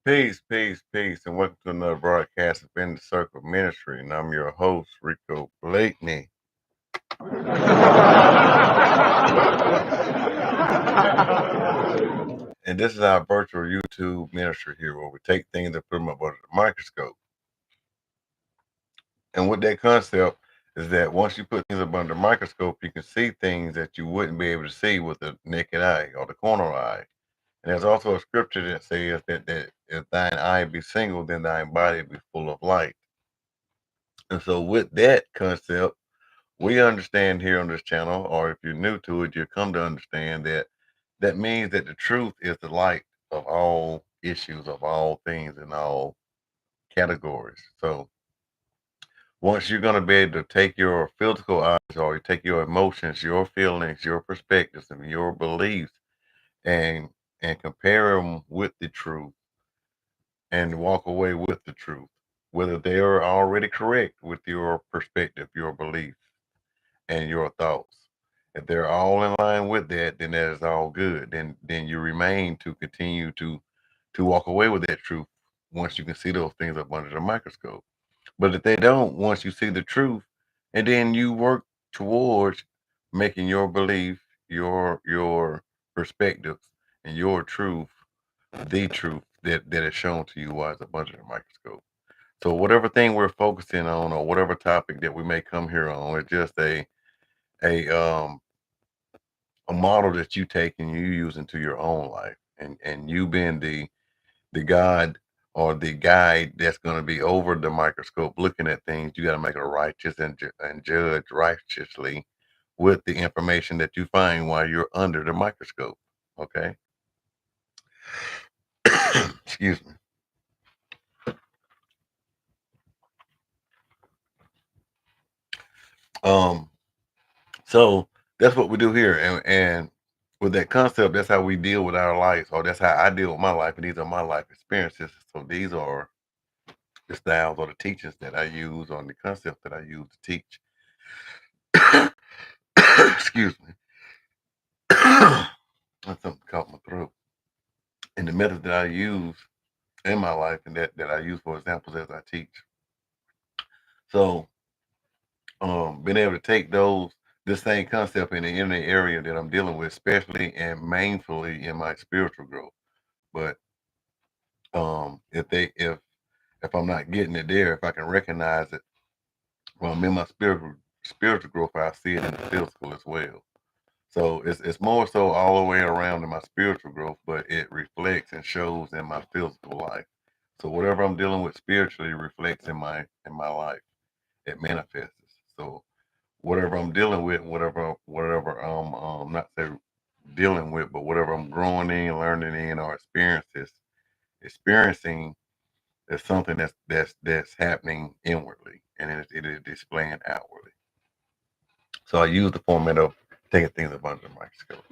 Peace, and welcome to another broadcast of In the Circle Ministry. And I'm your host, Rico Blakeney. And this is our virtual YouTube ministry here where we take things and put them up under the microscope. And with that concept is that once you put things up under the microscope, you can see things that you wouldn't be able to see with the naked eye or the corner eye. And there's also a scripture that says that if thine eye be single, then thine body be full of light. And so with that concept, we understand here on this channel, or if you're new to it, you'll come to understand that that means that the truth is the light of all issues, of all things, in all categories. So once you're going to be able to take your physical eyes or you take your emotions, your feelings, your perspectives, and your beliefs and compare them with the truth and walk away with the truth, whether they are already correct with your perspective, your beliefs, and your thoughts. If they're all in line with that, then that is all good. Then you remain to continue to walk away with that truth once you can see those things up under the microscope. But if they don't, once you see the truth, and then you work towards making your belief, your perspectives, and your truth the truth that is shown to you as up under the microscope. So whatever thing we're focusing on, or whatever topic that we may come here on, it's just a um a model that you take and you use into your own life, and you being the God or the guide that's going to be over the microscope looking at things. You got to make it righteous and judge righteously with the information that you find while you're under the microscope. Okay. Excuse me. um so that's what we do here, and with that concept, that's how we deal with our lives, or that's how I deal with my life, and these are my life experiences. So these are the styles or the teachings that I use, on the concept that I use to teach. Excuse me. That's something caught my throat. And the method that I use in my life, and that I use for examples as I teach. So being able to take this same concept in the area that I'm dealing with, especially and mainly in my spiritual growth. But if I'm not getting it there, if I can recognize it, well, I'm in my spiritual growth, I see it in the physical as well. So it's more so all the way around in my spiritual growth, but it reflects and shows in my physical life. So whatever I'm dealing with spiritually reflects in my life. It manifests. So whatever I'm dealing with, whatever I'm not say dealing with, but whatever I'm growing in, learning in, or experiencing is something that's happening inwardly, and it is displaying outwardly. So I use the format of taking things up under the microscope.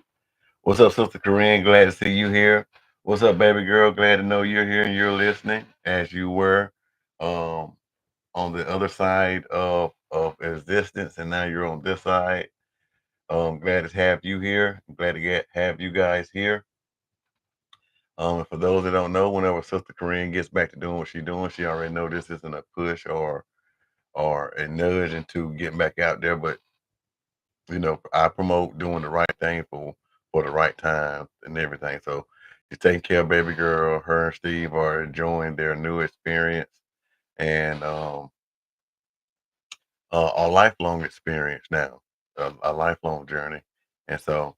What's up, Sister Corinne? Glad to see you here. What's up, baby girl? Glad to know you're here and you're listening, as you were um, on the other side of existence, and now you're on this side. Glad to have you here. I'm glad to have you guys here. And for those that don't know, whenever Sister Corinne gets back to doing what she's doing, she already know this isn't a push or a nudge into getting back out there. But I promote doing the right thing for the right time and everything. So she's taking care of baby girl. Her and Steve are enjoying their new experience and a lifelong experience now, a lifelong journey. And so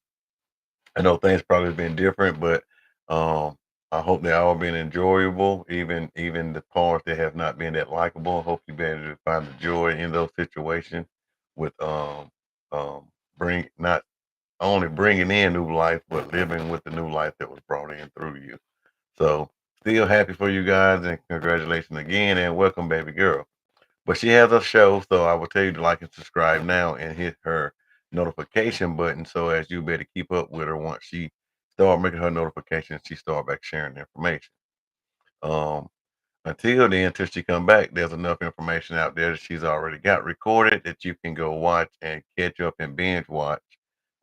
I know things probably been different, but um, I hope they all been enjoyable, even the parts that have not been that likable. I hope you've been able to find the joy in those situations with bring not only bringing in new life, but living with the new life that was brought in through you. So still happy for you guys, and congratulations again, and welcome, baby girl. But she has a show, so I will tell you to like and subscribe now and hit her notification button, so as you better keep up with her once she start making her notifications, she start back sharing the information. Um, until then, until she come back, there's enough information out there that she's already got recorded that you can go watch and catch up and binge watch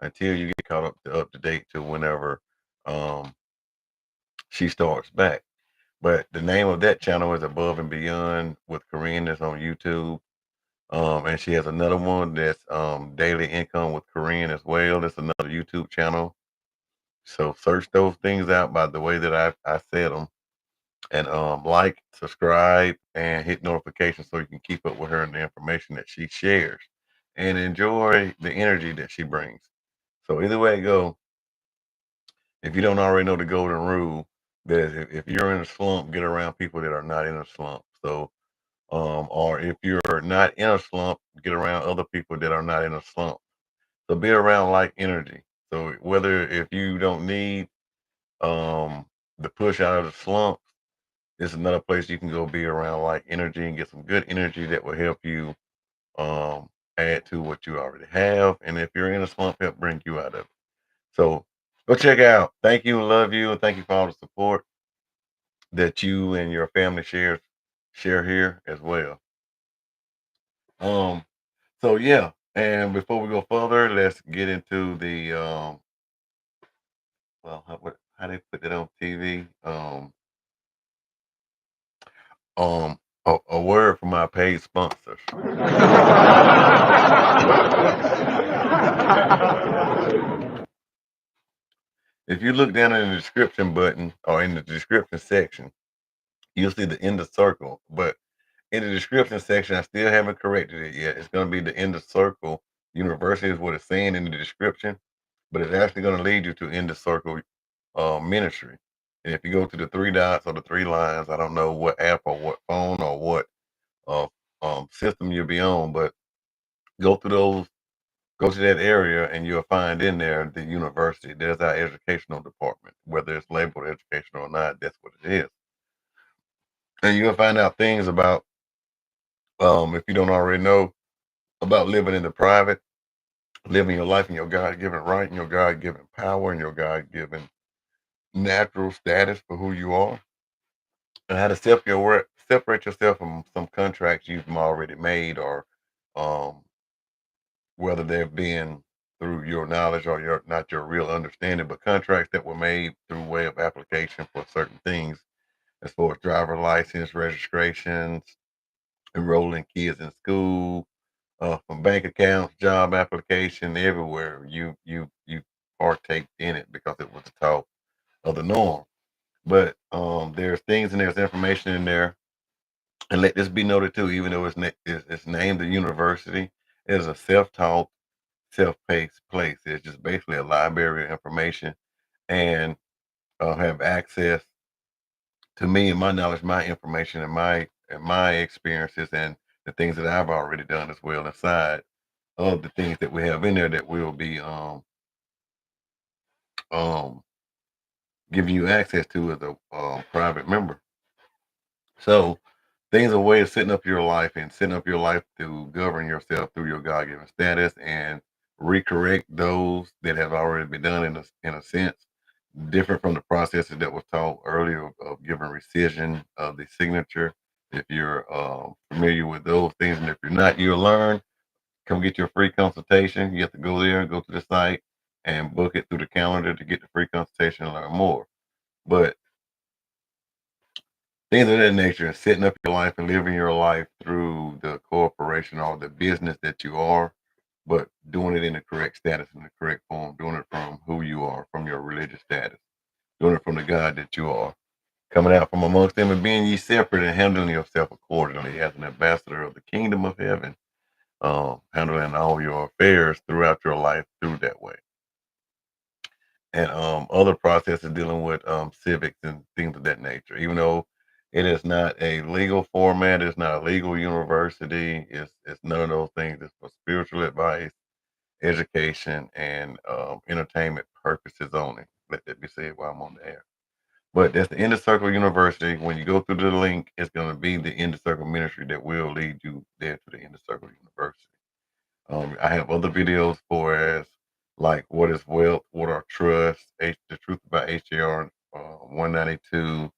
until you get caught up to date to whenever um, she starts back. But the name of that channel is Above and Beyond with Corinne. That's on YouTube. And she has another one that's Daily Income with Corinne as well. That's another YouTube channel. So search those things out by the way that I said them, and like, subscribe, and hit notifications so you can keep up with her and the information that she shares, and enjoy the energy that she brings. So either way it go, if you don't already know the golden rule, that is, if you're in a slump, get around people that are not in a slump. So, or if you're not in a slump, get around other people that are not in a slump. So be around like energy. So whether if you don't need the push out of the slump, it's another place you can go be around like energy and get some good energy that will help you um add to what you already have. And if you're in a slump, help bring you out of it. So go check out. Thank you and love you, and thank you for all the support that you and your family share here as well. Um, so yeah, and before we go further, let's get into the well, how they put that on TV. A word from our paid sponsors. If you look down in the description button or in the description section, you'll see the end of circle. But in the description section, I still haven't corrected it yet. It's going to be the end of circle university is what it's saying in the description, but it's actually going to lead you to end of circle ministry. And if you go to the three dots or the three lines, I don't know what app or what phone or what uh, system you'll be on, but go through those, go to that area, and you'll find in there the university. There's our educational department, whether it's labeled educational or not. That's what it is, and you'll find out things about if you don't already know about living in the private, living your life in your God given right and your God given power and your God given natural status for who you are, and how to separate yourself from some contracts you've already made, or um, whether they've been through your knowledge or your not your real understanding, but contracts that were made through way of application for certain things, as far as driver license, registrations, enrolling kids in school, from bank accounts, job application, everywhere you partake in it because it was taught of the norm. But there's things and there's information in there, and let this be noted too. Even though it's named the university, it is a self-taught, self-paced place. It's just basically a library of information, and have access to me and my knowledge, my information, and my experiences, and the things that I've already done as well inside of the things that we have in there that will be um giving you access to as a private member. So things are a way of setting up your life and setting up your life to govern yourself through your God given status and recorrect those that have already been done in a sense, different from the processes that was taught earlier of giving rescission of the signature. If you're familiar with those things, and if you're not, you'll learn. Come get your free consultation. You have to go there, go to the site, and book it through the calendar to get the free consultation and learn more. But things of that nature, and setting up your life and living your life through the corporation or the business that you are, but doing it in the correct status, in the correct form, doing it from who you are, from your religious status, doing it from the God that you are, coming out from amongst them and being ye separate and handling yourself accordingly as an ambassador of the kingdom of heaven, handling all your affairs throughout your life through that way. And other processes dealing with civics and things of that nature. Even though it is not a legal format, it's not a legal university, it's none of those things. It's for spiritual advice, education, and entertainment purposes only. Let that be said while I'm on the air. But that's the Inner Circle University. When you go through the link, it's going to be the Inner Circle Ministry that will lead you there to the Inner Circle University. I have other videos for as like what is wealth, what are trusts, the truth about HJR 192,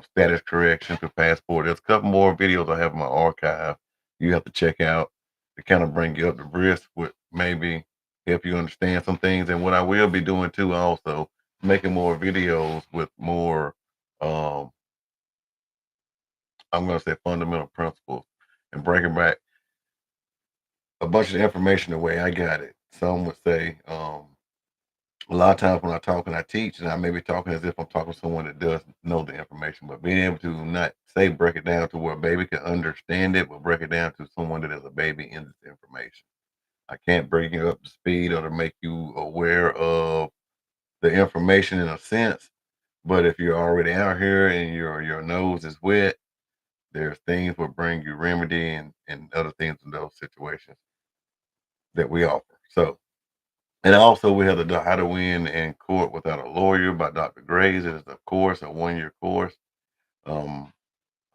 status correction to passport. There's a couple more videos I have in my archive you have to check out to kind of bring you up to brisk with maybe help you understand some things. And what I will be doing too, also making more videos with more I'm going to say fundamental principles and breaking back a bunch of information the way I got it. Some would say, a lot of times when I talk and I teach, and I may be talking as if I'm talking to someone that does know the information, but being able to not say break it down to where a baby can understand it, but break it down to someone that is a baby in this information. I can't bring you up to speed or to make you aware of the information in a sense, but if you're already out here and your nose is wet, there's things will bring you remedy and other things in those situations that we offer. So, and also we have the How to Win in Court Without a Lawyer by Dr. Graves. It is a course, a 1 year course. Um,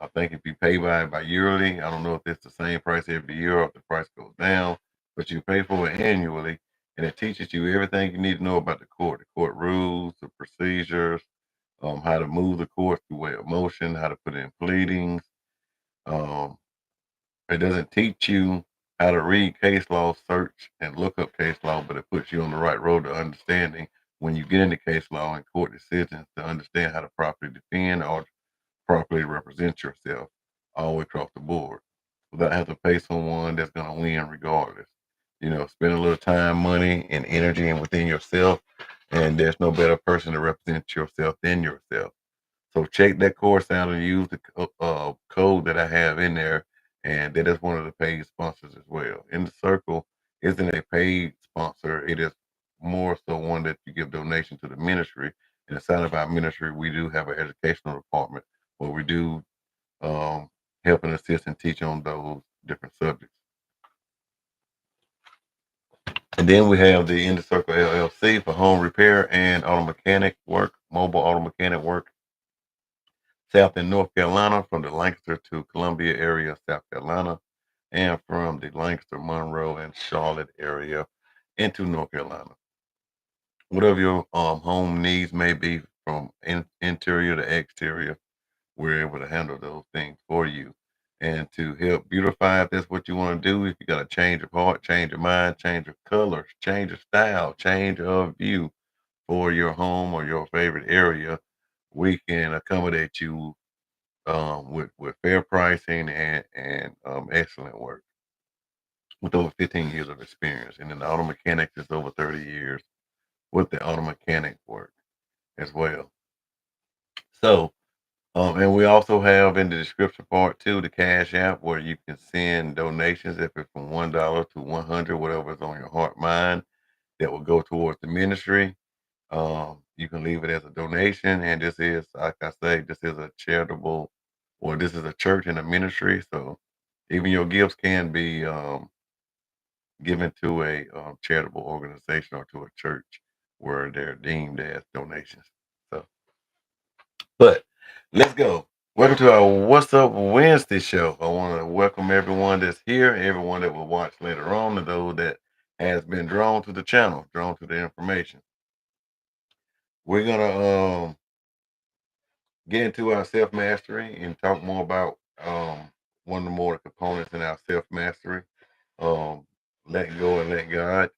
I think if you pay by yearly, I don't know if it's the same price every year or if the price goes down, but you pay for it annually, and it teaches you everything you need to know about the court rules, the procedures, how to move the court through way of motion, how to put in pleadings. Um, it doesn't teach you how to read case law, search, and look up case law, but it puts you on the right road to understanding when you get into case law and court decisions to understand how to properly defend or properly represent yourself all the way across the board without having to pay someone that's going to win regardless. Spend a little time, money, and energy and within yourself, and there's no better person to represent yourself than yourself. So check that course out and use the code that I have in there, and that is one of the paid sponsors as well. In the Circle isn't a paid sponsor; it is more so one that you give donation to the ministry. And inside of our ministry, we do have an educational department where we do help and assist and teach on those different subjects. And then we have the In the Circle LLC for home repair and auto mechanic work, mobile auto mechanic work. South and North Carolina, from the Lancaster to Columbia area of South Carolina, and from the Lancaster, Monroe, and Charlotte area into North Carolina. Whatever your home needs may be, from interior to exterior, we're able to handle those things for you. And to help beautify, if that's what you want to do, if you got a change of heart, change of mind, change of colors, change of style, change of view for your home or your favorite area, we can accommodate you with fair pricing and excellent work with over 15 years of experience. And in the auto mechanics, it's over 30 years with the auto mechanic work as well. So, and we also have in the description part too the Cash App where you can send donations if it's from $1 to 100, whatever is on your heart, mind, that will go towards the ministry. You can leave it as a donation, and this is, like I say, this is a charitable, or this is a church and a ministry. So even your gifts can be given to a charitable organization or to a church where they're deemed as donations. So, but let's go. Welcome to our What's Up Wednesday show. I want to welcome everyone that's here, everyone that will watch later on, and those that has been drawn to the channel, drawn to the information. We're gonna get into our self mastery and talk more about one of the more components in our self mastery, letting go and letting God.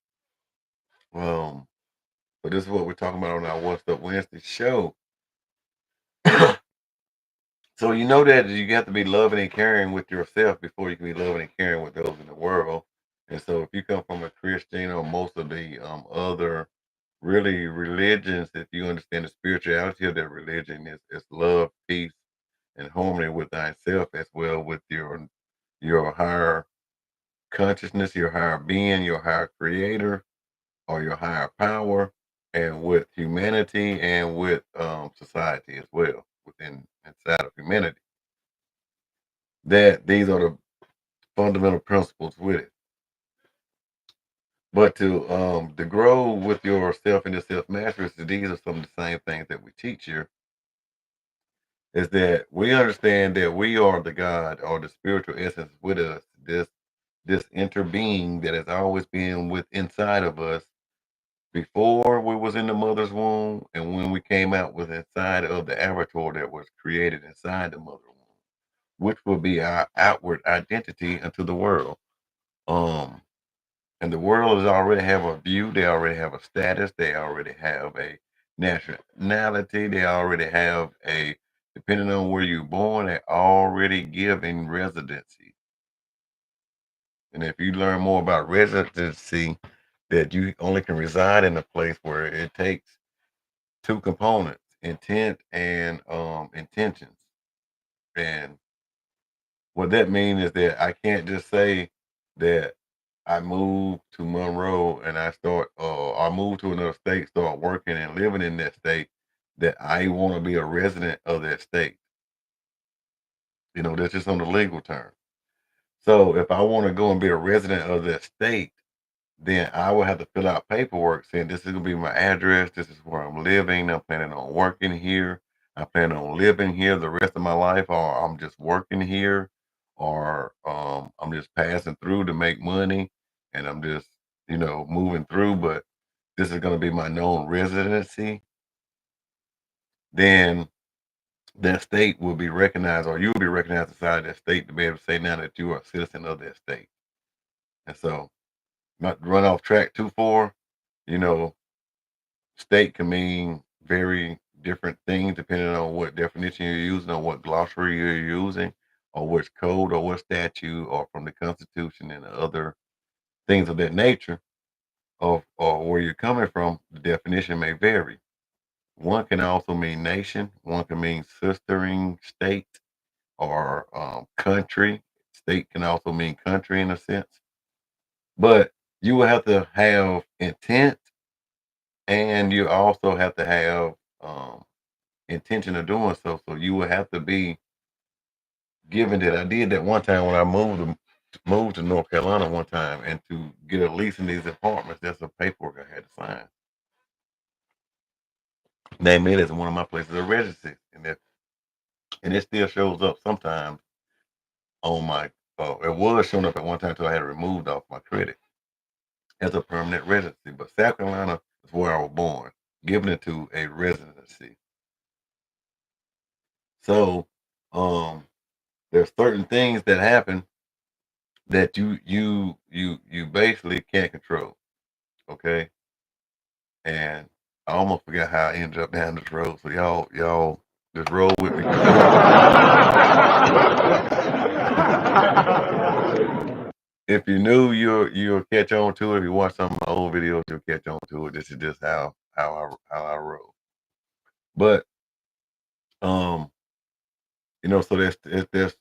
Um, but this is what we're talking about on our What's Up Wednesday show. So you know that you have to be loving and caring with yourself before you can be loving and caring with those in the world. And so if you come from a Christian or most of the other really religions, if you understand the spirituality of that religion is love, peace, and harmony with thyself as well with your higher consciousness, your higher being, your higher creator, or your higher power, and with humanity and with society as well within inside of humanity. That these are the fundamental principles with it. But to grow with yourself and your self mastery, these are some of the same things that we teach here. Is that we understand that we are the God or the spiritual essence with us, this interbeing that has always been with inside of us before we was in the mother's womb and when we came out was inside of the avatar that was created inside the mother womb, which will be our outward identity unto the world. Um, and the world is already have a view, they already have a status, they already have a nationality, they already have a depending on where you're born, they already given residency. And if you learn more about residency, that you only can reside in a place where it takes two components, intent and intentions. And what that means is that I can't just say that I moved to Monroe and I moved to another state, start working and living in that state, that I want to be a resident of that state. That's just on the legal term. So if I want to go and be a resident of that state, then I will have to fill out paperwork saying this is gonna be my address, this is where I'm living, I'm planning on working here, I plan on living here the rest of my life, or I'm just working here, or I'm just passing through to make money and I'm just, moving through, but this is gonna be my known residency. Then that state will be recognized, or you'll be recognized inside that state to be able to say now that you are a citizen of that state. And so, not to run off track too far, you know, state can mean very different things depending on what definition you're using, or what glossary you're using, or which code or what statute, or from the Constitution and other things of that nature, or where you're coming from. The definition may vary. One can also mean nation. One can mean sistering state, or country. State can also mean country in a sense. But you will have to have intent, and you also have to have intention of doing so. So you will have to be given that. I did that one time when I moved to North Carolina one time, and to get a lease in these apartments, that's a paperwork I had to sign. They made it as one of my places of residency, and it still shows up sometimes on my. It was showing up at one time until I had it removed off my credit as a permanent residency. But South Carolina is where I was born, given it to a residency. So there's certain things that happen that you basically can't control. Okay. And I almost forgot how I ended up down this road. So y'all just roll with me. If you're new, you'll catch on to it. If you watch some of my old videos, you'll catch on to it. This is just how I roll. But um, so there's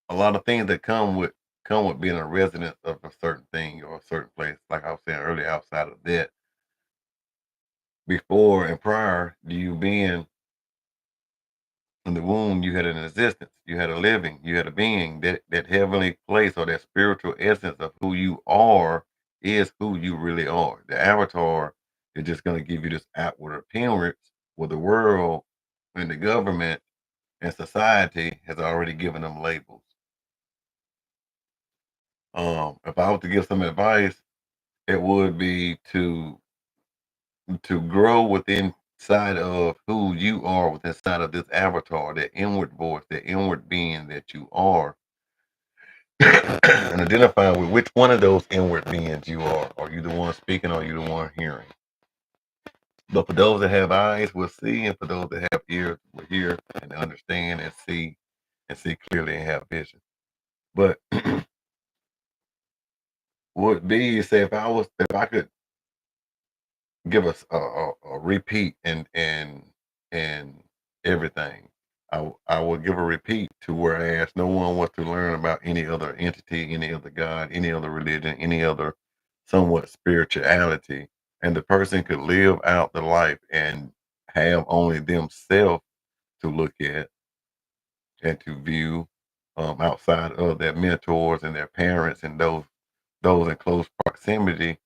a lot of things that come with being a resident of a certain thing or a certain place. Like I was saying earlier, outside of that, before and prior to you being in the womb, you had an existence, you had a living, you had a being. That heavenly place, or that spiritual essence of who you are, is who you really are. The avatar is just going to give you this outward appearance, where the world and the government and society has already given them labels. If I was to give some advice, it would be to grow within side of who you are, within side of this avatar, that inward voice, that inward being that you are, and identify with which one of those inward beings you are. Are you the one speaking, or are you the one hearing? But for those that have eyes will see, and for those that have ears will hear and understand and see clearly and have vision. But would be, say, if I could give us a repeat and everything. I would give a repeat to where I asked no one what to learn about any other entity, any other God, any other religion, any other somewhat spirituality, and the person could live out the life and have only themselves to look at and to view, outside of their mentors and their parents and those in close proximity,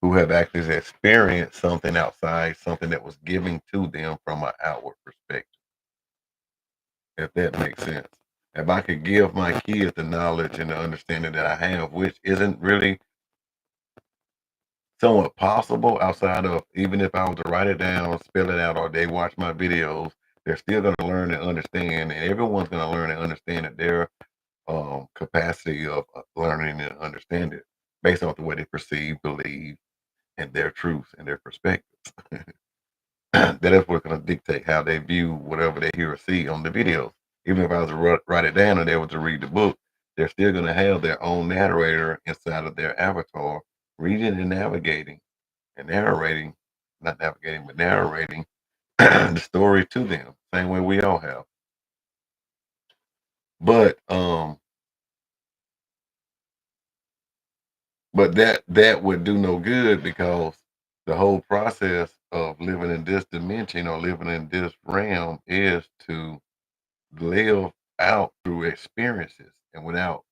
who have actually experienced something outside, something that was given to them from an outward perspective, if that makes sense. If I could give my kids the knowledge and the understanding that I have, which isn't really somewhat possible outside of, even if I was to write it down, spell it out, or they watch my videos, they're still going to learn and understand, and everyone's going to learn and understand at their capacity of learning and understanding based on the way they perceive, believe, and their truths and their perspectives. that is what's going to dictate how they view whatever they hear or see on the videos. Even if I was to write it down and they were to read the book, they're still going to have their own narrator inside of their avatar, reading and navigating and narrating, not navigating, but narrating the story to them, same way we all have. But that would do no good because the whole process of living in this dimension or living in this realm is to live out through experiences. And without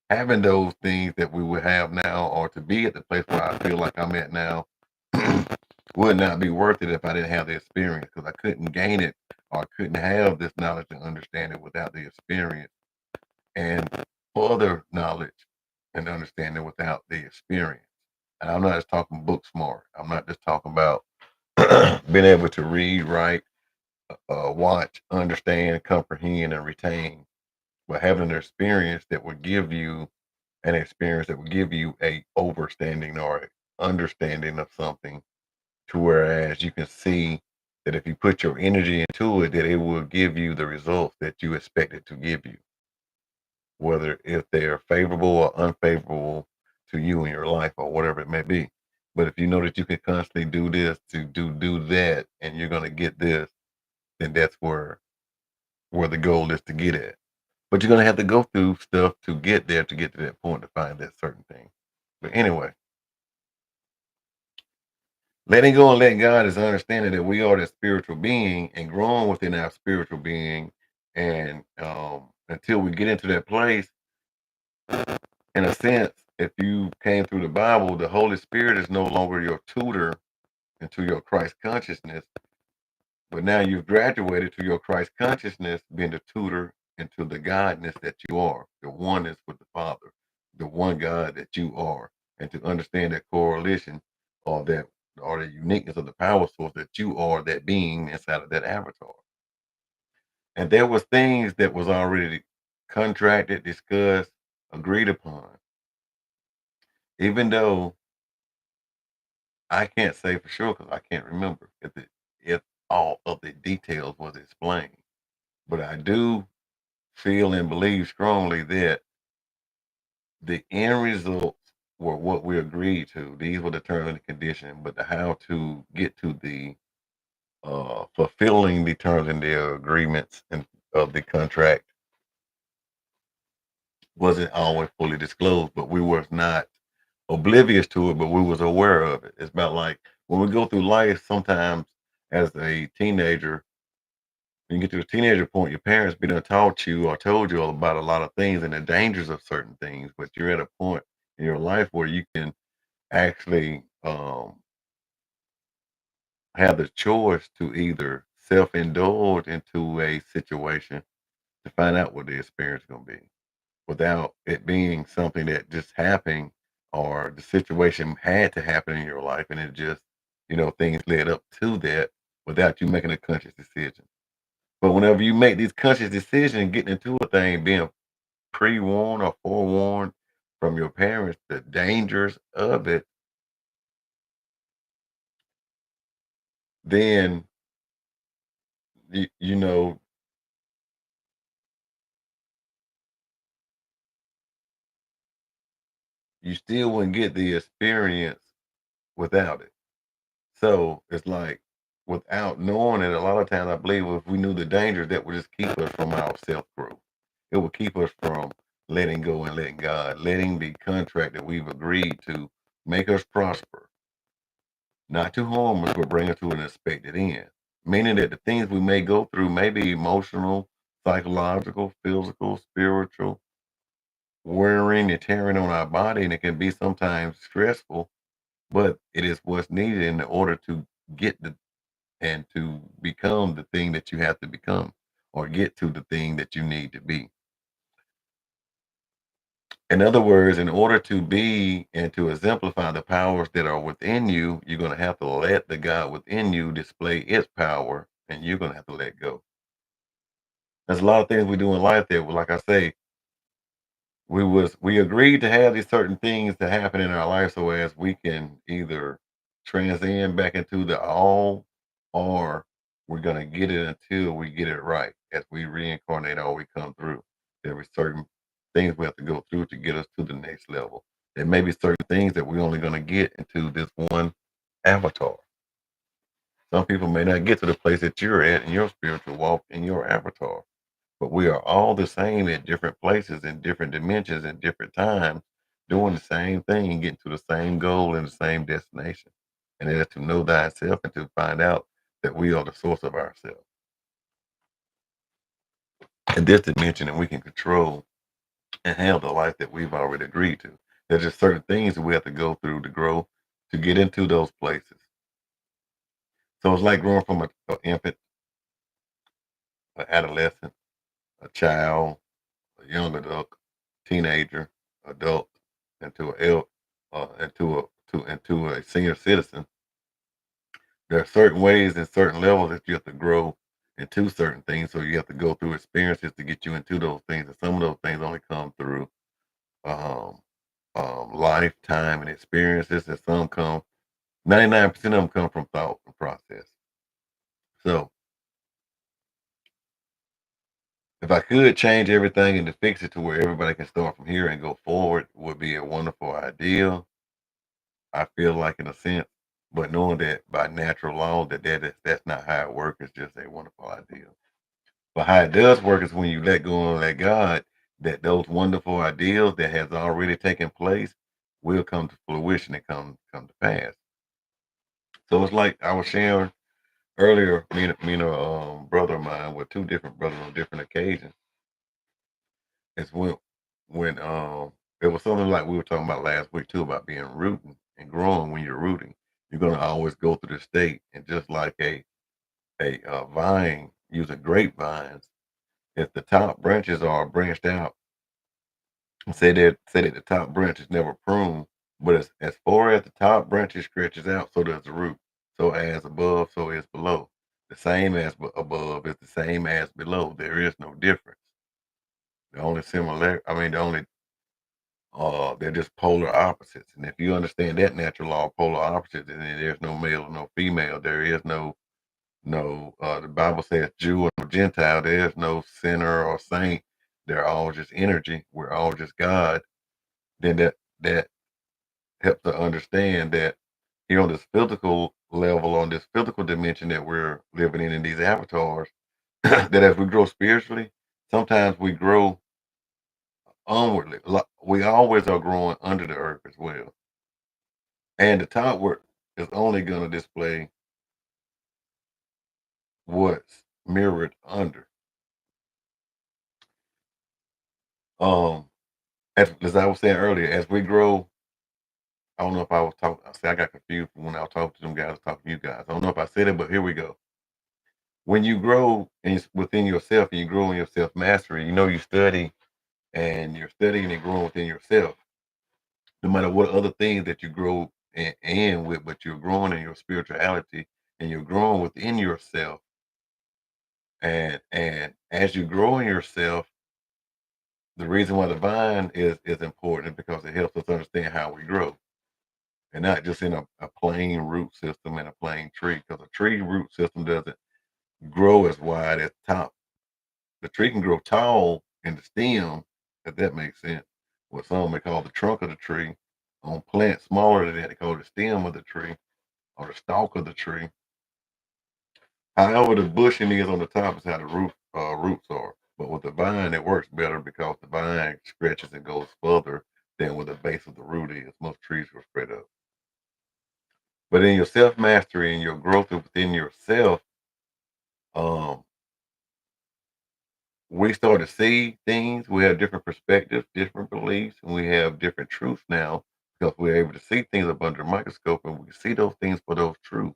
having those things that we would have now, or to be at the place where I feel like I'm at now, would not be worth it if I didn't have the experience, because I couldn't gain it or I couldn't have this knowledge and understanding without the experience, and further knowledge and understanding without the experience. And I'm not just talking book smart. I'm not just talking about being able to read, write, watch, understand, comprehend, and retain, but having an experience that would give you an experience that would give you a overstanding or understanding of something, to whereas you can see that if you put your energy into it, that it will give you the results that you expect it to give you, whether if they are favorable or unfavorable to you in your life or whatever it may be. But if you know that you can constantly do this to do that, and you're going to get this, then that's where the goal is to get at. But you're going to have to go through stuff to get there, to get to that point, to find that certain thing. But anyway, letting go and letting God is understanding that we are that spiritual being and growing within our spiritual being. And until we get into that place, in a sense, if you came through the Bible, the Holy Spirit is no longer your tutor into your Christ consciousness, but now you've graduated to your Christ consciousness, being the tutor into the Godness that you are, the oneness with the Father, the one God that you are, and to understand that correlation or that or the uniqueness of the power source that you are, that being inside of that avatar. And there was things that was already contracted, discussed, agreed upon, even though I can't say for sure because I can't remember if all of the details was explained. But I do feel and believe strongly that the end results were what we agreed to. These were the terms and conditions, but the how to get to the fulfilling the terms and the agreements and of the contract wasn't always fully disclosed, but we was not oblivious to it, but we was aware of it. It's about like when we go through life, sometimes as a teenager, when you get to a teenager point, your parents be done taught you or told you all about a lot of things and the dangers of certain things, but you're at a point in your life where you can actually have the choice to either self-indulge into a situation to find out what the experience is going to be, without it being something that just happened or the situation had to happen in your life and it just, things led up to that without you making a conscious decision. But whenever you make these conscious decisions, getting into a thing, being pre-warned or forewarned from your parents, the dangers of it, then you know you still wouldn't get the experience without it. So it's like without knowing it, a lot of times I believe if we knew the dangers, that would just keep us from our self growth. It would keep us from letting go and letting God, letting the contract that we've agreed to make us prosper, not to harm us, but bring us to an expected end. Meaning that the things we may go through may be emotional, psychological, physical, spiritual, wearing and tearing on our body, and it can be sometimes stressful, but it is what's needed in order to get the and to become the thing that you have to become or get to the thing that you need to be. In other words, in order to be and to exemplify the powers that are within you, you're going to have to let the God within you display its power, and you're going to have to let go. There's a lot of things we do in life that, like I say, we agreed to have these certain things to happen in our life so as we can either transcend back into the all, or we're gonna get it until we get it right. As we reincarnate or we come through, there are certain things we have to go through to get us to the next level. There may be certain things that we're only gonna get into this one avatar. Some people may not get to the place that you're at in your spiritual walk in your avatar, but we are all the same at different places in different dimensions and different times, doing the same thing, getting to the same goal and the same destination. And that is to know thyself and to find out that we are the source of ourselves. In this dimension, and we can control and have the life that we've already agreed to. There's just certain things that we have to go through to grow to get into those places. So it's like growing from an infant, an adolescent, a child, a young adult, teenager, adult, into a into a senior citizen. There are certain ways and certain levels that you have to grow into certain things. So you have to go through experiences to get you into those things, and some of those things only come through um, lifetime and experiences, and some come. 99% of them come from thought and process. So if I could change everything and to fix it to where everybody can start from here and go forward, would be a wonderful idea. I feel like in a sense, but knowing that by natural law that's not how it works, it's just a wonderful idea. But how it does work is when you let go and let God, that those wonderful ideals that has already taken place will come to fruition and come to pass. So it's like I was sharing earlier, me and a brother of mine with two different brothers on different occasions. It's when it was something like we were talking about last week too about being rooting and growing. When you're rooting, you're gonna always go through the state, and just like a vine using grapevines, if the top branches are branched out, say that the top branch is never pruned, but as far as the top branches stretches out, so does the root. So as above, so is below. The same as above is the same as below. There is no difference. The only they're just polar opposites. And if you understand that natural law of polar opposites, then there's no male or no female. There is no the Bible says Jew or no Gentile. There's no sinner or saint. They're all just energy. We're all just God. Then that helps to understand that here on this physical level, on this physical dimension that we're living in these avatars, that as we grow spiritually, sometimes we grow onwardly. We always are growing under the earth as well. And the top work is only going to display what's mirrored under. Um, as I was saying earlier, as we grow, I don't know if I was talking. I say I got confused when I was talking to them guys, talking to you guys. I don't know if I said it, but here we go. When you grow within yourself and you grow in your self mastery, you study and you're studying and growing within yourself. No matter what other things that you grow in with, but you're growing in your spirituality and you're growing within yourself. And as you grow in yourself, the reason why the vine is important is because it helps us understand how we grow, and not just in a plain root system and a plain tree. Because a tree root system doesn't grow as wide as the top. The tree can grow tall in the stem, if that makes sense. What some may call the trunk of the tree. On plants smaller than that, they call the stem of the tree or the stalk of the tree. However, the bushing is on the top is how the roots are. But with the vine, it works better because the vine stretches and goes further than where the base of the root is. Most trees are spread up. But in your self mastery and your growth within yourself, um, we start to see things. We have different perspectives, different beliefs, and we have different truths now because we're able to see things up under a microscope and we can see those things for those truths.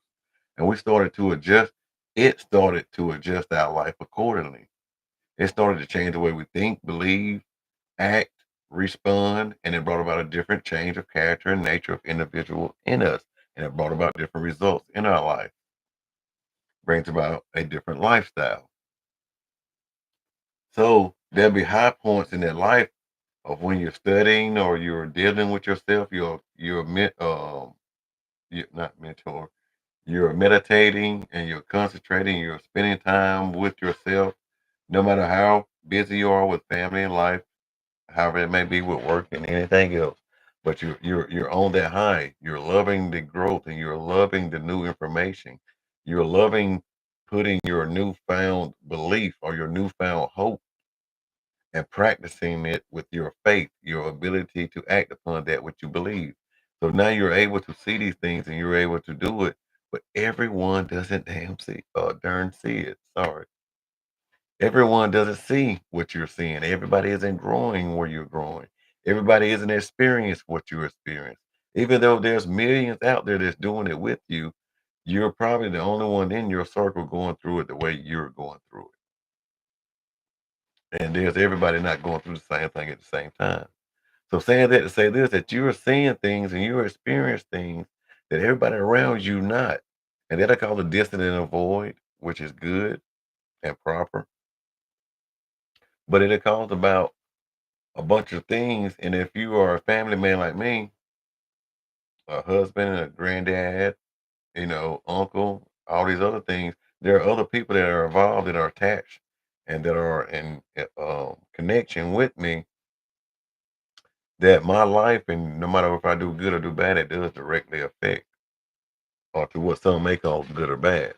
And we started to adjust. It started to adjust our life accordingly. It started to change the way we think, believe, act, respond, and it brought about a different change of character and nature of individual in us. And it brought about different results in our life, brings about a different lifestyle. So there'll be high points in that life of when you're studying or you're dealing with yourself, you're not mentor. you're meditating and you're concentrating, you're spending time with yourself, no matter how busy you are with family and life, however it may be with work and anything else. But you're on that high. You're loving the growth and you're loving the new information. You're loving putting your newfound belief or your newfound hope and practicing it with your faith, your ability to act upon that which you believe. So now you're able to see these things and you're able to do it, but everyone doesn't darn see it. Sorry. Everyone doesn't see what you're seeing. Everybody isn't growing where you're growing. Everybody isn't experiencing what you experience. Even though there's millions out there that's doing it with you, you're probably the only one in your circle going through it the way you're going through it. And there's everybody not going through the same thing at the same time. So saying that to say this, that you're seeing things and you're experiencing things that everybody around you not. And that I call the distant and avoid, which is good and proper. But it calls about a bunch of things. And if you are a family man like me, a husband, a granddad, uncle, all these other things, there are other people that are involved that are attached and that are in connection with me that my life, and no matter if I do good or do bad, it does directly affect or to what some may call good or bad.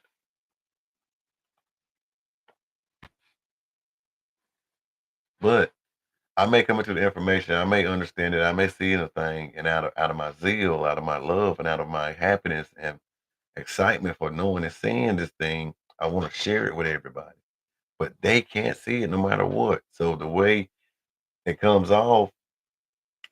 But I may come into the information, I may understand it, I may see anything, and out of my zeal, out of my love, and out of my happiness and excitement for knowing and seeing this thing, I want to share it with everybody. But they can't see it no matter what. So the way it comes off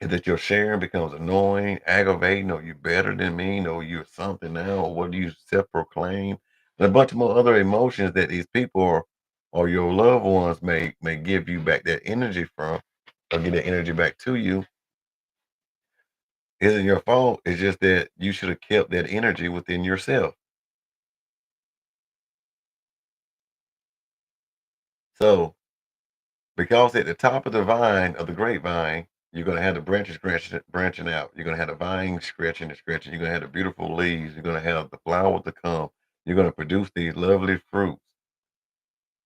is that your sharing becomes annoying, aggravating, or you better than me, or you're something now, or what do you self-proclaim? And a bunch of more other emotions that these people or your loved ones may give you back that energy from, or get that energy back to you, isn't your fault. It's just that you should have kept that energy within yourself. So because at the top of the vine, of the grapevine, you're gonna have the branches branching out. You're gonna have the vine stretching and stretching. You're gonna have the beautiful leaves. You're gonna have the flowers to come. You're gonna produce these lovely fruits,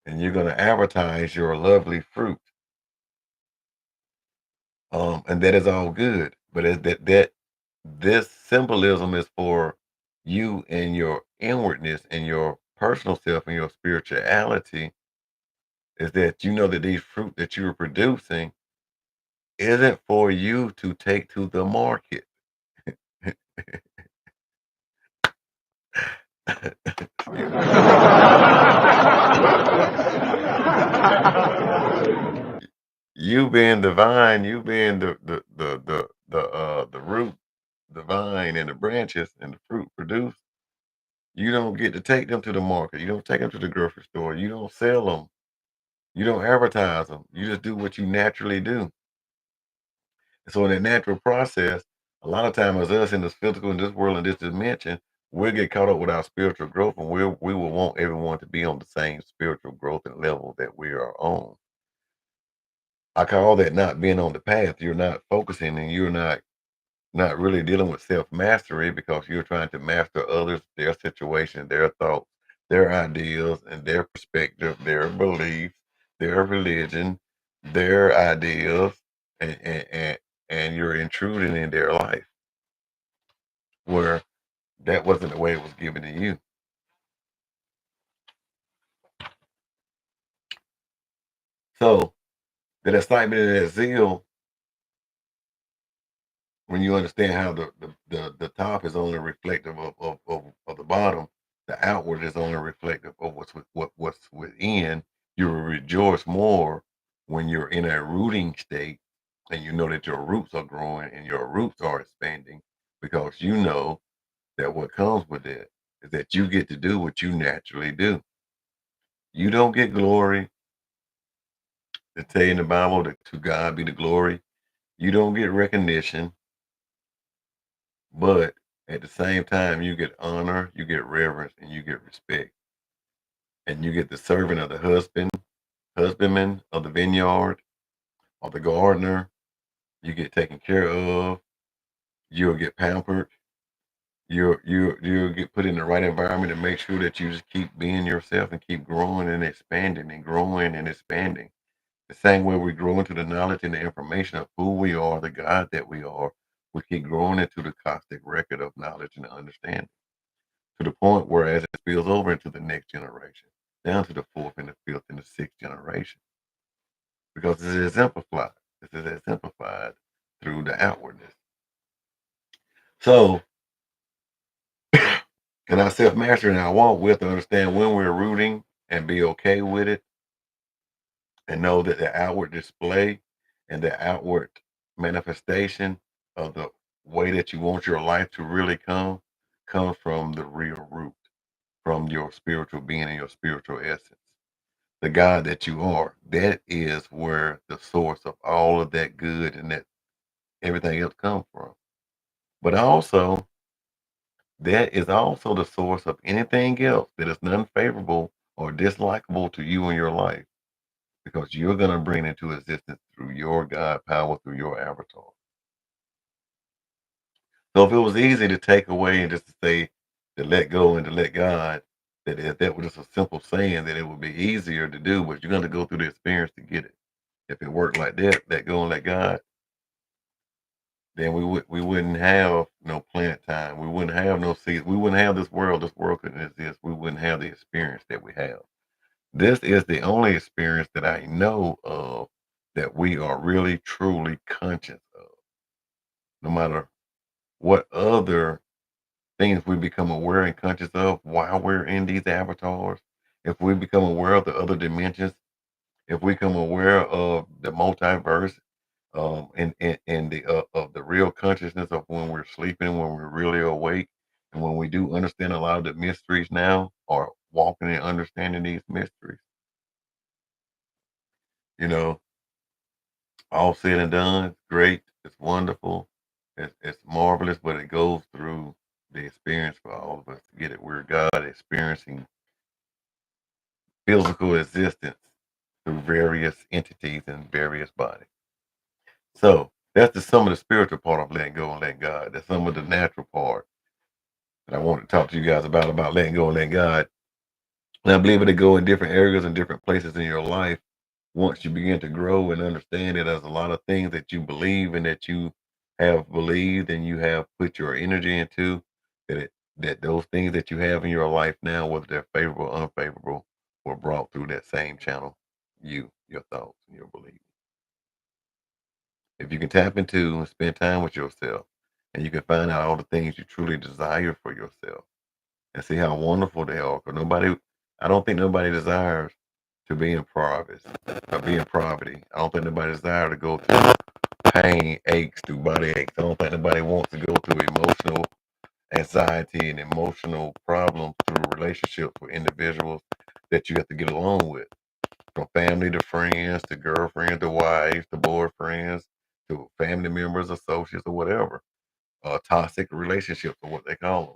and you're gonna advertise your lovely fruit. And that is all good. But as that this symbolism is for you and your inwardness and your personal self and your spirituality, is that you know that these fruit that you're producing isn't for you to take to the market. Excuse me. You being the vine, you being the root, the vine and the branches and the fruit produced, you don't get to take them to the market. You don't take them to the grocery store. You don't sell them. You don't advertise them. You just do what you naturally do. So in that natural process, a lot of times as us in this physical, in this world, in this dimension, we'll get caught up with our spiritual growth, and we will want everyone to be on the same spiritual growth and level that we are on. I call that not being on the path. You're not focusing, and you're not really dealing with self mastery because you're trying to master others, their situation, their thoughts, their ideas, and their perspective, their beliefs, their religion, their ideas, and and and, and you're intruding in their life where that wasn't the way it was given to you. So that excitement and that zeal, when you understand how the top is only reflective of the bottom, the outward is only reflective of what's within. You will rejoice more when you're in a rooting state and you know that your roots are growing and your roots are expanding because you know that what comes with it is that you get to do what you naturally do. You don't get glory. To tell you in the Bible that to God be the glory. You don't get recognition. But at the same time, you get honor, you get reverence, and you get respect. And you get the servant of the husbandman of the vineyard, or the gardener. You get taken care of. You'll get pampered. you'll get put in the right environment and make sure that you just keep being yourself and keep growing and expanding and growing and expanding. The same way we grow into the knowledge and the information of who we are, the God that we are, we keep growing into the cosmic record of knowledge and understanding to the point where as it spills over into the next generation, down to the fourth and the fifth and the sixth generation, because this is exemplified. This is exemplified through the outwardness. So, in our self mastery and our walk, we have to understand when we're rooting and be okay with it and know that the outward display and the outward manifestation of the way that you want your life to really come comes from the real root, from your spiritual being and your spiritual essence. The God that you are, that is where the source of all of that good and that everything else comes from. But also, that is also the source of anything else that is unfavorable or dislikable to you in your life because you're going to bring it into existence through your God power, through your avatar. So if it was easy to take away and just to say to let go and to let God, that if that was just a simple saying, that it would be easier to do, but you're going to go through the experience to get it. If it worked like that, let go and let God, then we wouldn't have no planet time. We wouldn't have no seas. We wouldn't have this world. This world couldn't exist. We wouldn't have the experience that we have. This is the only experience that I know of that we are really truly conscious of. No matter what other things we become aware and conscious of while we're in these avatars, if we become aware of the other dimensions, if we become aware of the multiverse, and the of the real consciousness of when we're sleeping, when we're really awake, and when we do understand a lot of the mysteries now, or walking and understanding these mysteries, you know, all said and done, it's great, it's wonderful, it's marvelous, but it goes through the experience for all of us to get it. We're God experiencing physical existence through various entities and various bodies. So that's some of the spiritual part of letting go and letting God. That's some of the natural part that I want to talk to you guys about letting go and letting God. And I believe it'll go in different areas and different places in your life once you begin to grow and understand that there's a lot of things that you believe and that you have believed and you have put your energy into that those things that you have in your life now, whether they're favorable or unfavorable, were brought through that same channel, your thoughts and your beliefs. If you can tap into and spend time with yourself and you can find out all the things you truly desire for yourself and see how wonderful they are. Because I don't think nobody desires to be in poverty or be in poverty. I don't think nobody desires to go through pain, aches, through body aches. I don't think nobody wants to go through emotional anxiety and emotional problems through relationships with individuals that you have to get along with, from family to friends to girlfriends to wives to boyfriends to family members, associates, or whatever. Toxic relationships, or what they call them.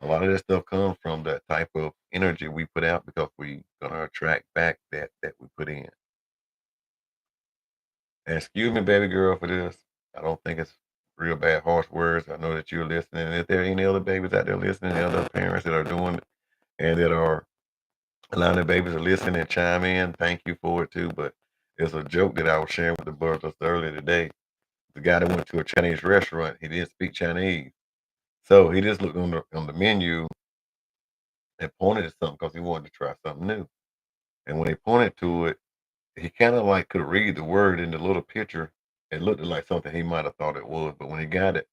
A lot of that stuff comes from that type of energy we put out because we gonna attract back that we put in. And excuse me, baby girl, for this. I don't think it's real bad harsh words. I know that you're listening. And if there are any other babies out there listening, other parents that are doing it and that are allowing their babies to listen and chime in, thank you for it too. But it's a joke that I was sharing with the brothers earlier today. The guy that went to a Chinese restaurant, he didn't speak Chinese. So he just looked on the menu and pointed at something because he wanted to try something new. And when he pointed to it, he kind of like could read the word in the little picture. It looked like something he might have thought it was, but when he got it,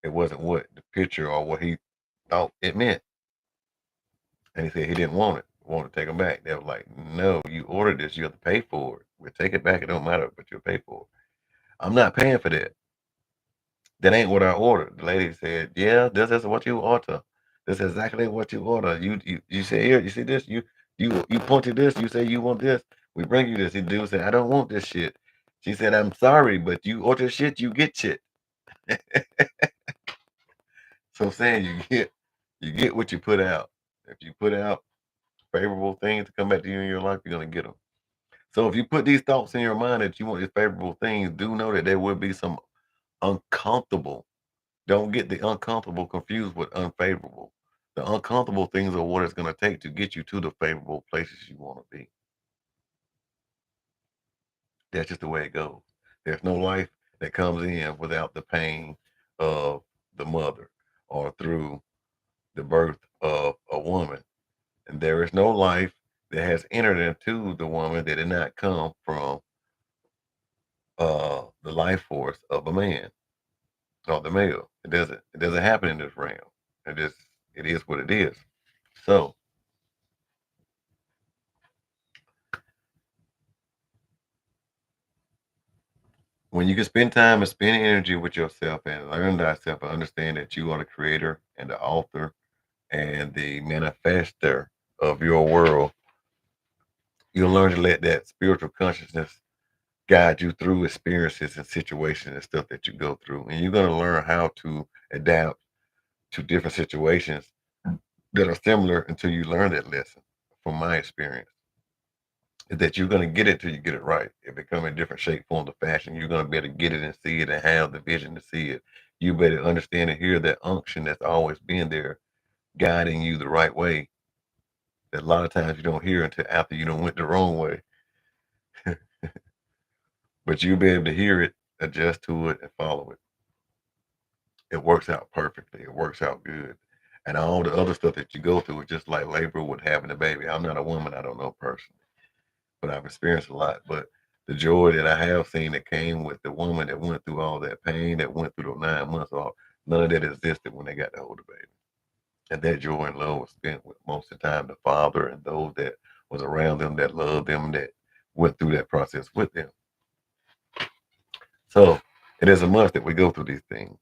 it wasn't what the picture or what he thought it meant. And he said he didn't want it, wanted to take them back. They were like, "No, you ordered this, you have to pay for it. We'll take it back. It don't matter, but you'll pay for it." I'm not paying for that. That ain't what I ordered. The lady said, "Yeah, this is what you order. This is exactly what you order. You say here, you see this, you point to this, you say you want this. We bring you this." The dude said, "I don't want this shit." She said, "I'm sorry, but you order shit, you get shit." So I'm saying you get what you put out. If you put out favorable things to come back to you in your life, you're gonna get them. So if you put these thoughts in your mind that you want these favorable things, do know that there will be some uncomfortable Don't get the uncomfortable confused with unfavorable. The uncomfortable things are what it's going to take to get you to the favorable places you want to be. That's just the way it goes. There's no life that comes in without the pain of the mother or through the birth of a woman. And there is no life that has entered into the woman that did not come from the life force of a man or the male. It doesn't happen in this realm. It is what it is. So when you can spend time and spend energy with yourself and learn thyself and understand that you are the creator and the author and the manifester of your world, you'll learn to let that spiritual consciousness guide you through experiences and situations and stuff that you go through. And you're going to learn how to adapt to different situations that are similar until you learn that lesson. From my experience, is that you're going to get it till you get it right. It become in different shape, form, or fashion. You're going to be able to get it and see it and have the vision to see it. You better understand and hear that unction that's always been there, guiding you the right way. That a lot of times you don't hear until after you don't went the wrong way. But you'll be able to hear it, adjust to it, and follow it. It works out perfectly. It works out good. And all the other stuff that you go through is just like labor with having a baby. I'm not a woman. I don't know personally, but I've experienced a lot. But the joy that I have seen that came with the woman that went through all that pain, that went through those 9 months, all none of that existed when they got to hold the baby. And that joy and love was spent with most of the time the father and those that was around them that loved them that went through that process with them. So it is a must that we go through these things.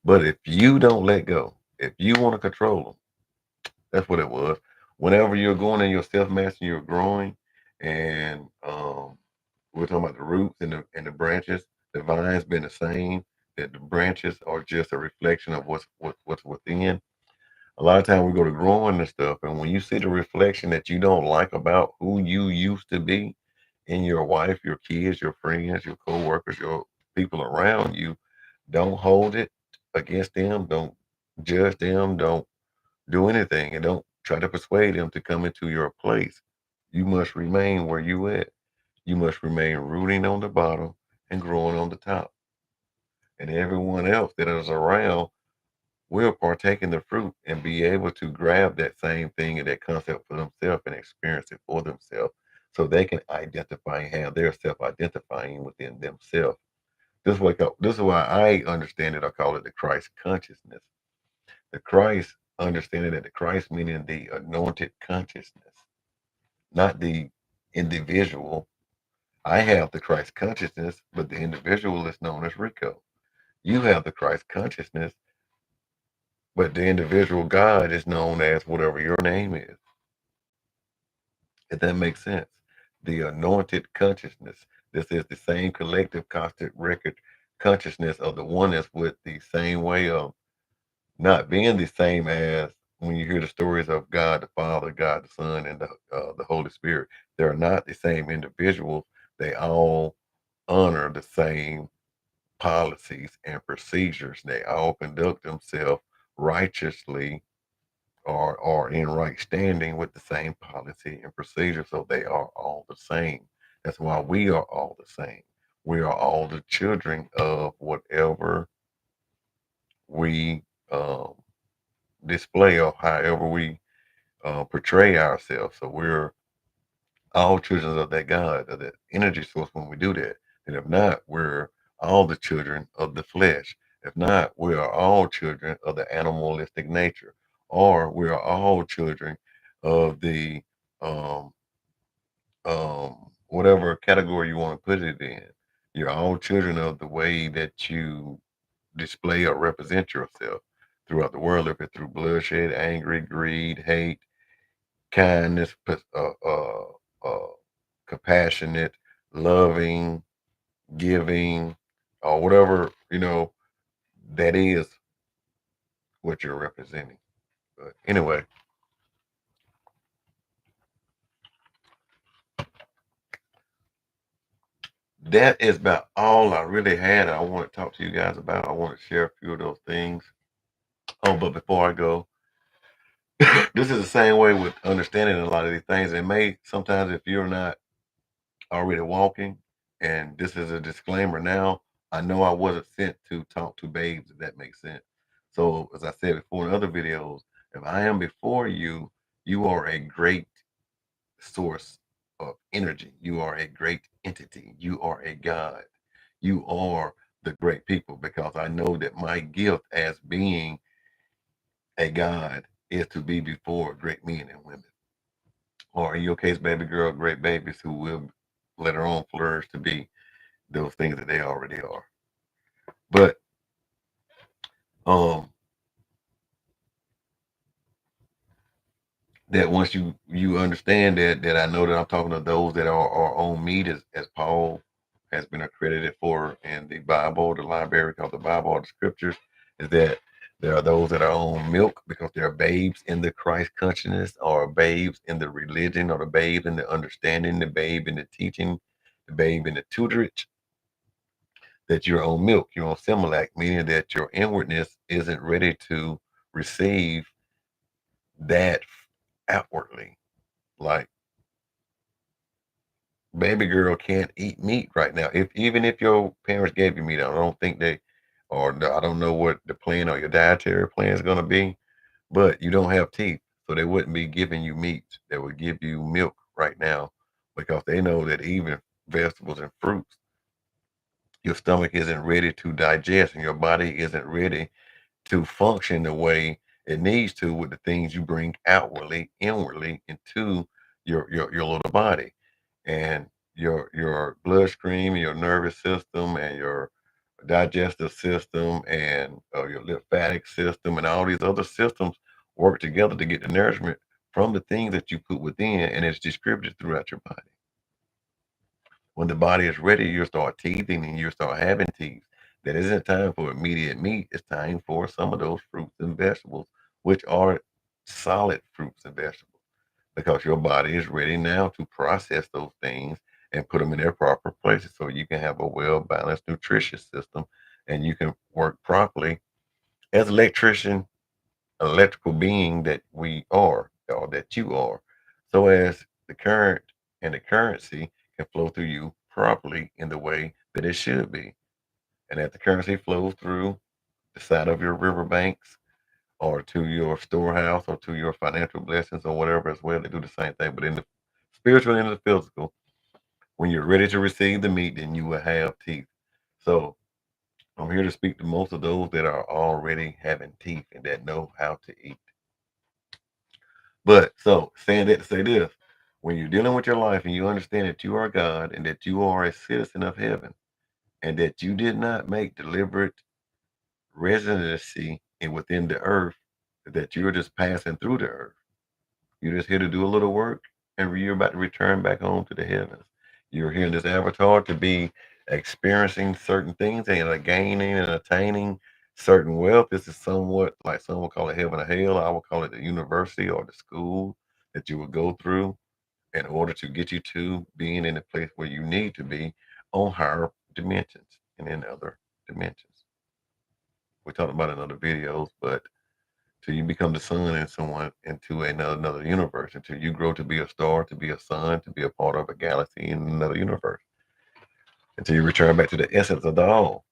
But if you don't let go, if you want to control them, that's what it was. Whenever you're going in your self mastery, you're growing, and we're talking about the roots and the branches. The vine's been the same. That the branches are just a reflection of what's within. A lot of times we go to growing and stuff, and when you see the reflection that you don't like about who you used to be in your wife, your kids, your friends, your co-workers, your people around you, don't hold it against them. Don't judge them. Don't do anything, and don't try to persuade them to come into your place. You must remain where you at. You must remain rooting on the bottom and growing on the top. And everyone else that is around will partake in the fruit and be able to grab that same thing and that concept for themselves and experience it for themselves so they can identify and have their self identifying within themselves. This is why I understand it. I call it the Christ consciousness. The Christ understanding that the Christ meaning the anointed consciousness, not the individual. I have the Christ consciousness, but the individual is known as Rico. You have the Christ consciousness, but the individual God is known as whatever your name is. If that makes sense. The anointed consciousness. This is the same collective constant record consciousness of the oneness with the same way of not being the same as when you hear the stories of God the Father, God the Son, and the Holy Spirit. They're not the same individuals. They all honor the same policies and procedures. They all conduct themselves righteously or in right standing with the same policy and procedure. So they are all the same. That's why we are all the same. We are all the children of whatever we display or however we portray ourselves. So we're all children of that God, of that energy source when we do that. And if not, we're all the children of the flesh. If not, we are all children of the animalistic nature, or we are all children of the um, whatever category you want to put it in. You're all children of the way that you display or represent yourself throughout the world, if it's through bloodshed, anger, greed, hate, kindness, uh, compassionate, loving, giving, or whatever, that is what you're representing. But anyway, that is about all I really had. I want to talk to you guys about. I want to share a few of those things. Oh, but before I go, this is the same way with understanding a lot of these things. It may sometimes, if you're not already walking, and this is a disclaimer now, I know I wasn't sent to talk to babes, if that makes sense. So, as I said before in other videos, if I am before you, you are a great source of energy. You are a great entity. You are a God. You are the great people, because I know that my gift as being a God is to be before great men and women, or in your case, baby girl, great babies who will later on flourish to be those things that they already are. But um that once you understand that I know that I'm talking to those that are on meat, as Paul has been accredited for in the Bible, the library called the Bible or the scriptures, is that there are those that are on milk because they're babes in the Christ consciousness, or babes in the religion, or the babe in the understanding, the babe in the teaching, the babe in the tutorage, that you're on milk, you're on Similac, meaning that your inwardness isn't ready to receive that outwardly. Like, baby girl can't eat meat right now. If even if your parents gave you meat, I don't think they, or I don't know what the plan or your dietary plan is going to be, but you don't have teeth, so they wouldn't be giving you meat. They would give you milk right now, because they know that even vegetables and fruits, your stomach isn't ready to digest, and your body isn't ready to function the way it needs to with the things you bring outwardly, inwardly into your little body, and your bloodstream, your nervous system, and your digestive system, and your lymphatic system, and all these other systems work together to get the nourishment from the things that you put within, and it's distributed throughout your body. When the body is ready, you'll start teething and you'll start having teeth. That isn't time for immediate meat. It's time for some of those fruits and vegetables, which are solid fruits and vegetables, because your body is ready now to process those things and put them in their proper places so you can have a well balanced, nutritious system, and you can work properly as electrician, electrical being that we are, or that you are, so as the current and the currency can flow through you properly in the way that it should be. And that the currency flows through the side of your riverbanks, or to your storehouse, or to your financial blessings, or whatever as well. They do the same thing, but in the spiritual and in the physical, when you're ready to receive the meat, then you will have teeth. So I'm here to speak to most of those that are already having teeth and that know how to eat. But so saying that to say this, when you're dealing with your life and you understand that you are God and that you are a citizen of heaven, and that you did not make deliberate residency in within the earth, that you're just passing through the earth. You're just here to do a little work, and you're about to return back home to the heavens. You're here in this avatar to be experiencing certain things and gaining and attaining certain wealth. This is somewhat like some will call it heaven or hell. I will call it the university or the school that you will go through in order to get you to being in the place where you need to be on higher dimensions and in other dimensions. We talked about it in other videos, but till you become the sun in someone into another universe, until you grow to be a star, to be a sun, to be a part of a galaxy in another universe, until you return back to the essence of the all.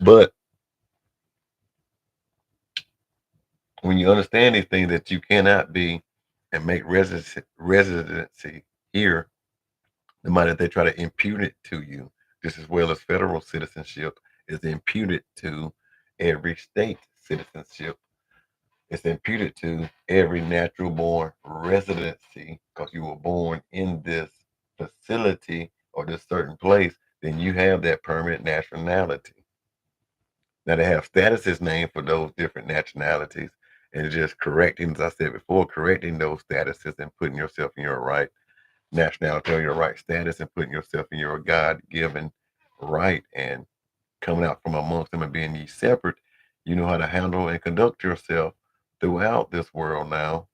But when you understand these things, that you cannot be and make residency here, the mind that they try to impute it to you, just as well as federal citizenship is imputed to every state citizenship. It's imputed to every natural born residency, because you were born in this facility or this certain place, then you have that permanent nationality. Now, they have statuses named for those different nationalities, and it's just correcting, as I said before, correcting those statuses and putting yourself in your right nationality or your right status, and putting yourself in your God given right, and coming out from amongst them and being ye separate. You know how to handle and conduct yourself throughout this world now,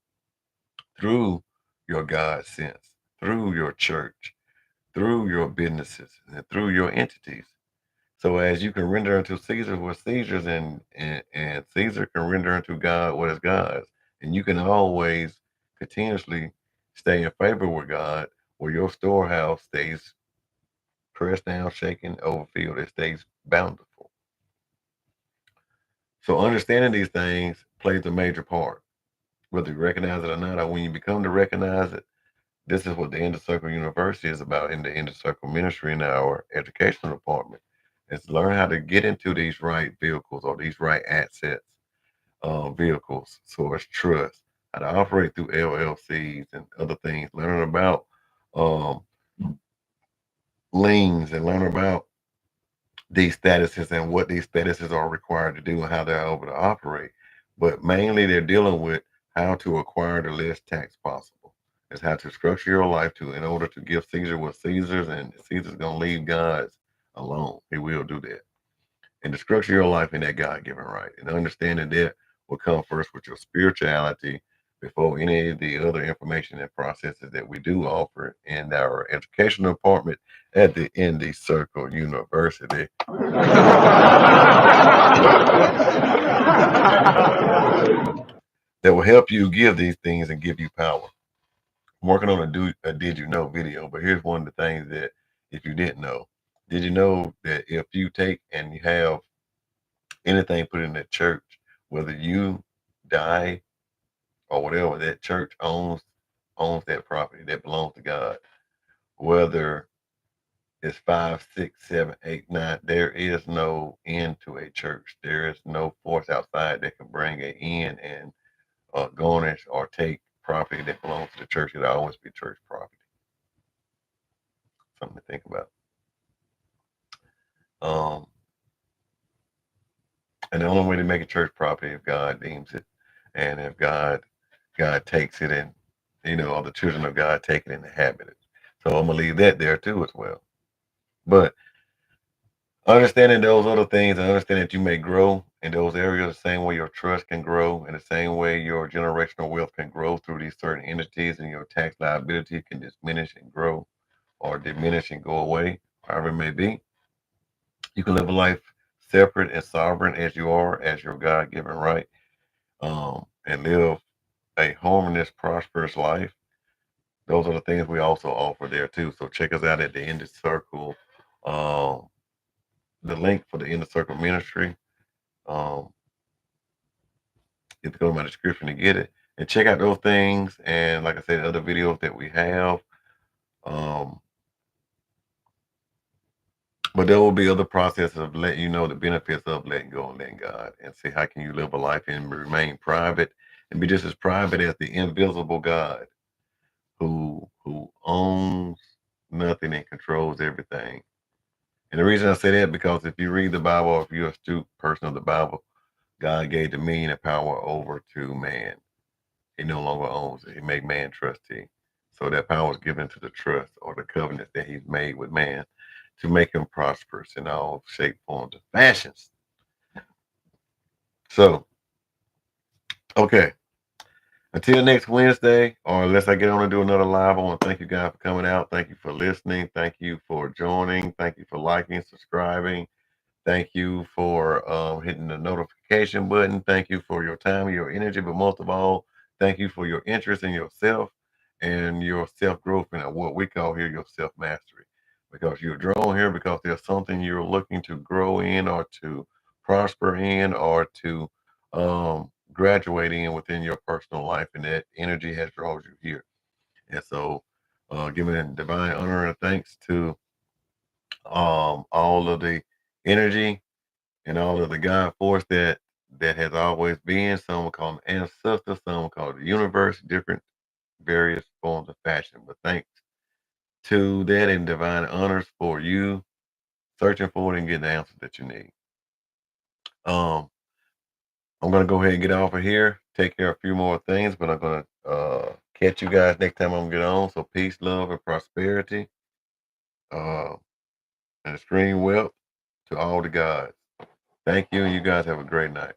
through your God sense, through your church, through your businesses and through your entities. So as you can render unto Caesar what Caesar's, and Caesar can render unto God what is God's. And you can always continuously stay in favor with God, where your storehouse stays pressed down, shaken, overfilled. It stays bountiful. So understanding these things plays a major part, whether you recognize it or not, or when you become to recognize it. This is what the Inner Circle University is about in the Inner Circle Ministry in our educational department. Is learn how to get into these right vehicles or these right assets, vehicles, so it's trust, how to operate through LLCs and other things, learning about um, liens and learn about these statuses and what these statuses are required to do and how they're able to operate. But mainly they're dealing with how to acquire the less tax possible. It's how to structure your life to in order to give Caesar what Caesar's, and Caesar's gonna leave God's alone. He will do that. And to structure your life in that God given right. And understanding that will come first with your spirituality before any of the other information and processes that we do offer in our educational department at the Indie Circle University. That will help you give these things and give you power. I'm working on a Did You Know video, but here's one of the things that if you didn't know, did you know that if you take and you have anything put in the church, whether you die or whatever, that church owns that property that belongs to God. Whether it's 5, 6, 7, 8, 9, there is no end to a church. There is no force outside that can bring an end and garnish or take property that belongs to the church. It'll always be church property. Something to think about. Um, and the only way to make a church property if God deems it, and if God takes it, and all the children of God take it and inhabit it. So I'm gonna leave that there too as well. But understanding those other things, and understanding that you may grow in those areas the same way your trust can grow, and the same way your generational wealth can grow through these certain entities, and your tax liability can diminish and grow, or diminish and go away, however it may be. You can live a life separate and sovereign as you are, as your God given right, and live a harmonious, prosperous life. Those are the things we also offer there too. So check us out at the Inner Circle. Um, the link for the Inner Circle Ministry. Um, you have to go to my description to get it. And check out those things. And like I said, other videos that we have. Um, but there will be other processes of letting you know the benefits of letting go and letting God, and see how can you live a life and remain private and be just as private as the invisible God who owns nothing and controls everything. And the reason I say that, because if you read the Bible, or if you're a astute person of the Bible, God gave dominion and power over to man. He no longer owns it. He made man trustee. So that power is given to the trust or the covenant that he's made with man to make him prosperous in all shape, forms, and fashions. So, okay. Until next Wednesday, or unless I get on and do another live, I want to thank you guys for coming out. Thank you for listening. Thank you for joining. Thank you for liking, subscribing. Thank you for hitting the notification button. Thank you for your time, your energy, but most of all, thank you for your interest in yourself and your self growth, and what we call here your self mastery. Because you're drawn here because there's something you're looking to grow in, or to prosper in, or to graduate in within your personal life, and that energy has drawn you here. And so, giving divine honor and thanks to all of the energy and all of the God force that has always been. Some will call them ancestors, some will call it the universe, different various forms of fashion. But thanks to that, and divine honors for you searching for it and getting the answers that you need. Um, I'm gonna go ahead and get off of here, take care of a few more things, but I'm gonna catch you guys next time I'm gonna get on. So peace, love, and prosperity, uh, and extreme wealth to all the gods. Thank you, and you guys have a great night.